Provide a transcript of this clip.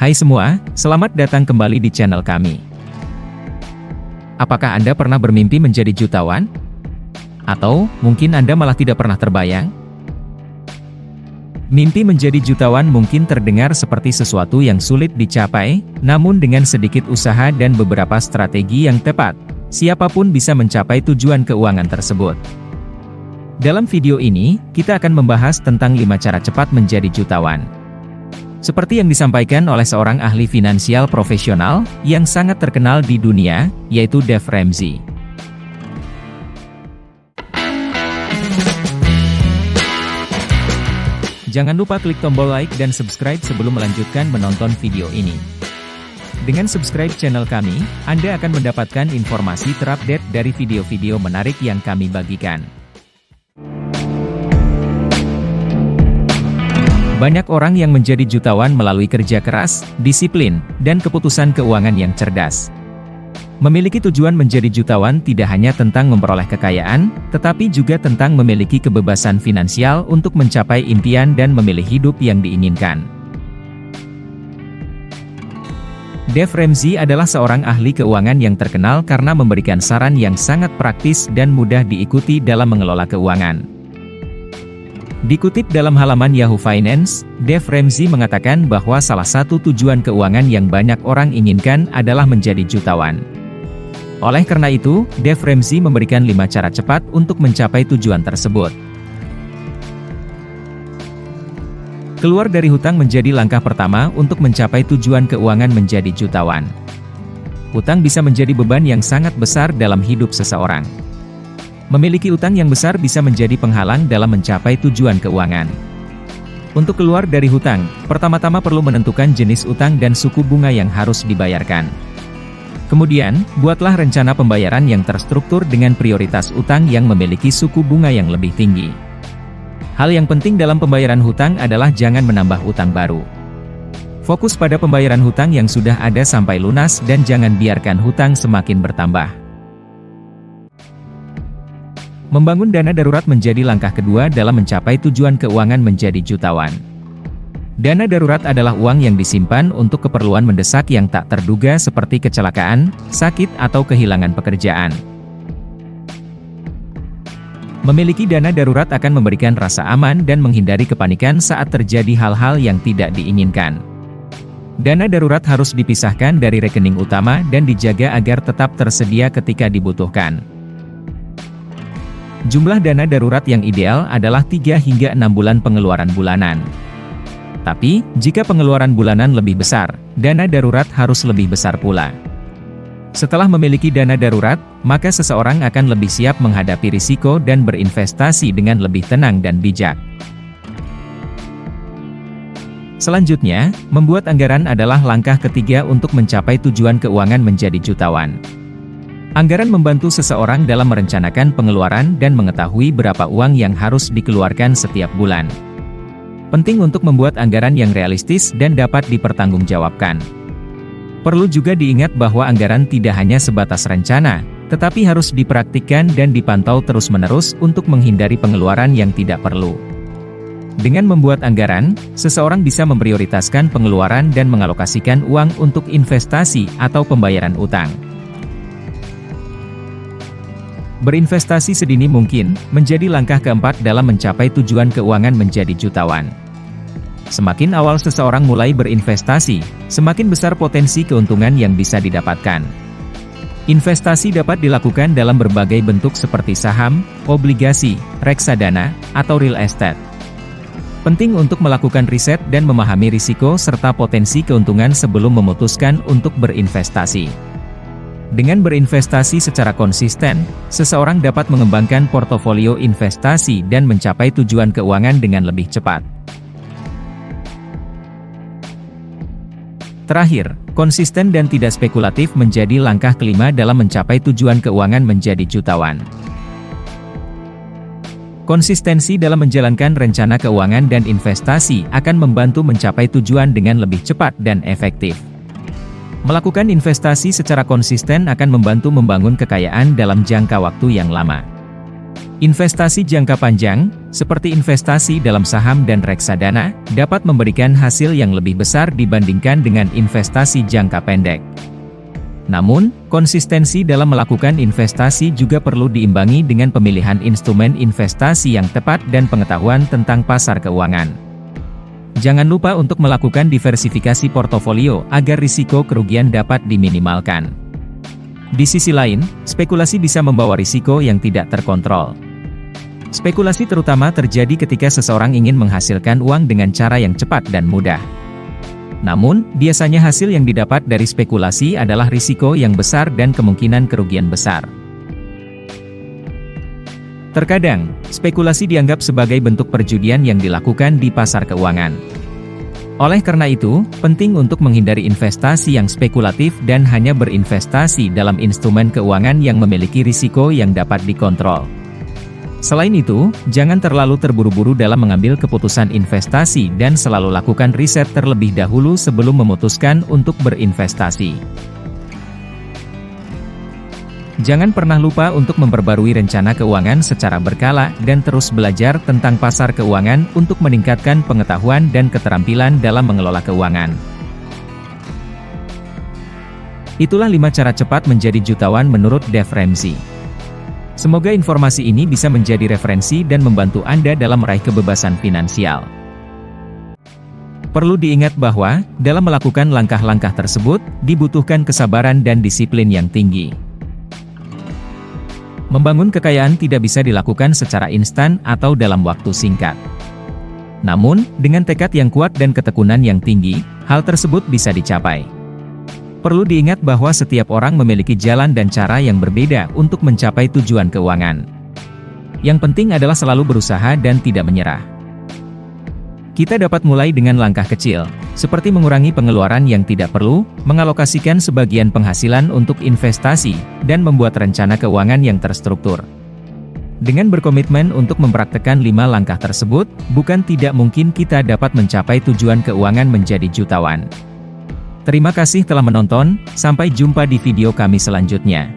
Hai semua, selamat datang kembali di channel kami. Apakah Anda pernah bermimpi menjadi jutawan? Atau, mungkin Anda malah tidak pernah terbayang? Mimpi menjadi jutawan mungkin terdengar seperti sesuatu yang sulit dicapai, namun dengan sedikit usaha dan beberapa strategi yang tepat, siapapun bisa mencapai tujuan keuangan tersebut. Dalam video ini, kita akan membahas tentang 5 cara cepat menjadi jutawan. Seperti yang disampaikan oleh seorang ahli finansial profesional, yang sangat terkenal di dunia, yaitu Dave Ramsey. Jangan lupa klik tombol like dan subscribe sebelum melanjutkan menonton video ini. Dengan subscribe channel kami, Anda akan mendapatkan informasi terupdate dari video-video menarik yang kami bagikan. Banyak orang yang menjadi jutawan melalui kerja keras, disiplin, dan keputusan keuangan yang cerdas. Memiliki tujuan menjadi jutawan tidak hanya tentang memperoleh kekayaan, tetapi juga tentang memiliki kebebasan finansial untuk mencapai impian dan memilih hidup yang diinginkan. Dave Ramsey adalah seorang ahli keuangan yang terkenal karena memberikan saran yang sangat praktis dan mudah diikuti dalam mengelola keuangan. Dikutip dalam halaman Yahoo Finance, Dave Ramsey mengatakan bahwa salah satu tujuan keuangan yang banyak orang inginkan adalah menjadi jutawan. Oleh karena itu, Dave Ramsey memberikan 5 cara cepat untuk mencapai tujuan tersebut. Keluar dari hutang menjadi langkah pertama untuk mencapai tujuan keuangan menjadi jutawan. Hutang bisa menjadi beban yang sangat besar dalam hidup seseorang. Memiliki utang yang besar bisa menjadi penghalang dalam mencapai tujuan keuangan. Untuk keluar dari hutang, pertama-tama perlu menentukan jenis utang dan suku bunga yang harus dibayarkan. Kemudian, buatlah rencana pembayaran yang terstruktur dengan prioritas utang yang memiliki suku bunga yang lebih tinggi. Hal yang penting dalam pembayaran hutang adalah jangan menambah utang baru. Fokus pada pembayaran hutang yang sudah ada sampai lunas dan jangan biarkan hutang semakin bertambah. Membangun dana darurat menjadi langkah kedua dalam mencapai tujuan keuangan menjadi jutawan. Dana darurat adalah uang yang disimpan untuk keperluan mendesak yang tak terduga seperti kecelakaan, sakit atau kehilangan pekerjaan. Memiliki dana darurat akan memberikan rasa aman dan menghindari kepanikan saat terjadi hal-hal yang tidak diinginkan. Dana darurat harus dipisahkan dari rekening utama dan dijaga agar tetap tersedia ketika dibutuhkan. Jumlah dana darurat yang ideal adalah 3 hingga 6 bulan pengeluaran bulanan. Tapi, jika pengeluaran bulanan lebih besar, dana darurat harus lebih besar pula. Setelah memiliki dana darurat, maka seseorang akan lebih siap menghadapi risiko dan berinvestasi dengan lebih tenang dan bijak. Selanjutnya, membuat anggaran adalah langkah ketiga untuk mencapai tujuan keuangan menjadi jutawan. Anggaran membantu seseorang dalam merencanakan pengeluaran dan mengetahui berapa uang yang harus dikeluarkan setiap bulan. Penting untuk membuat anggaran yang realistis dan dapat dipertanggungjawabkan. Perlu juga diingat bahwa anggaran tidak hanya sebatas rencana, tetapi harus dipraktikkan dan dipantau terus-menerus untuk menghindari pengeluaran yang tidak perlu. Dengan membuat anggaran, seseorang bisa memprioritaskan pengeluaran dan mengalokasikan uang untuk investasi atau pembayaran utang. Berinvestasi sedini mungkin menjadi langkah keempat dalam mencapai tujuan keuangan menjadi jutawan. Semakin awal seseorang mulai berinvestasi, semakin besar potensi keuntungan yang bisa didapatkan. Investasi dapat dilakukan dalam berbagai bentuk seperti saham, obligasi, reksadana, atau real estate. Penting untuk melakukan riset dan memahami risiko serta potensi keuntungan sebelum memutuskan untuk berinvestasi. Dengan berinvestasi secara konsisten, seseorang dapat mengembangkan portofolio investasi dan mencapai tujuan keuangan dengan lebih cepat. Terakhir, konsisten dan tidak spekulatif menjadi langkah kelima dalam mencapai tujuan keuangan menjadi jutawan. Konsistensi dalam menjalankan rencana keuangan dan investasi akan membantu mencapai tujuan dengan lebih cepat dan efektif. Melakukan investasi secara konsisten akan membantu membangun kekayaan dalam jangka waktu yang lama. Investasi jangka panjang, seperti investasi dalam saham dan reksadana, dapat memberikan hasil yang lebih besar dibandingkan dengan investasi jangka pendek. Namun, konsistensi dalam melakukan investasi juga perlu diimbangi dengan pemilihan instrumen investasi yang tepat dan pengetahuan tentang pasar keuangan. Jangan lupa untuk melakukan diversifikasi portofolio agar risiko kerugian dapat diminimalkan. Di sisi lain, spekulasi bisa membawa risiko yang tidak terkontrol. Spekulasi terutama terjadi ketika seseorang ingin menghasilkan uang dengan cara yang cepat dan mudah. Namun, biasanya hasil yang didapat dari spekulasi adalah risiko yang besar dan kemungkinan kerugian besar. Terkadang, spekulasi dianggap sebagai bentuk perjudian yang dilakukan di pasar keuangan. Oleh karena itu, penting untuk menghindari investasi yang spekulatif dan hanya berinvestasi dalam instrumen keuangan yang memiliki risiko yang dapat dikontrol. Selain itu, jangan terlalu terburu-buru dalam mengambil keputusan investasi dan selalu lakukan riset terlebih dahulu sebelum memutuskan untuk berinvestasi. Jangan pernah lupa untuk memperbarui rencana keuangan secara berkala dan terus belajar tentang pasar keuangan untuk meningkatkan pengetahuan dan keterampilan dalam mengelola keuangan. Itulah 5 cara cepat menjadi jutawan menurut Dave Ramsey. Semoga informasi ini bisa menjadi referensi dan membantu Anda dalam meraih kebebasan finansial. Perlu diingat bahwa, dalam melakukan langkah-langkah tersebut, dibutuhkan kesabaran dan disiplin yang tinggi. Membangun kekayaan tidak bisa dilakukan secara instan atau dalam waktu singkat. Namun, dengan tekad yang kuat dan ketekunan yang tinggi, hal tersebut bisa dicapai. Perlu diingat bahwa setiap orang memiliki jalan dan cara yang berbeda untuk mencapai tujuan keuangan. Yang penting adalah selalu berusaha dan tidak menyerah. Kita dapat mulai dengan langkah kecil, seperti mengurangi pengeluaran yang tidak perlu, mengalokasikan sebagian penghasilan untuk investasi, dan membuat rencana keuangan yang terstruktur. Dengan berkomitmen untuk mempraktekkan 5 langkah tersebut, bukan tidak mungkin kita dapat mencapai tujuan keuangan menjadi jutawan. Terima kasih telah menonton, sampai jumpa di video kami selanjutnya.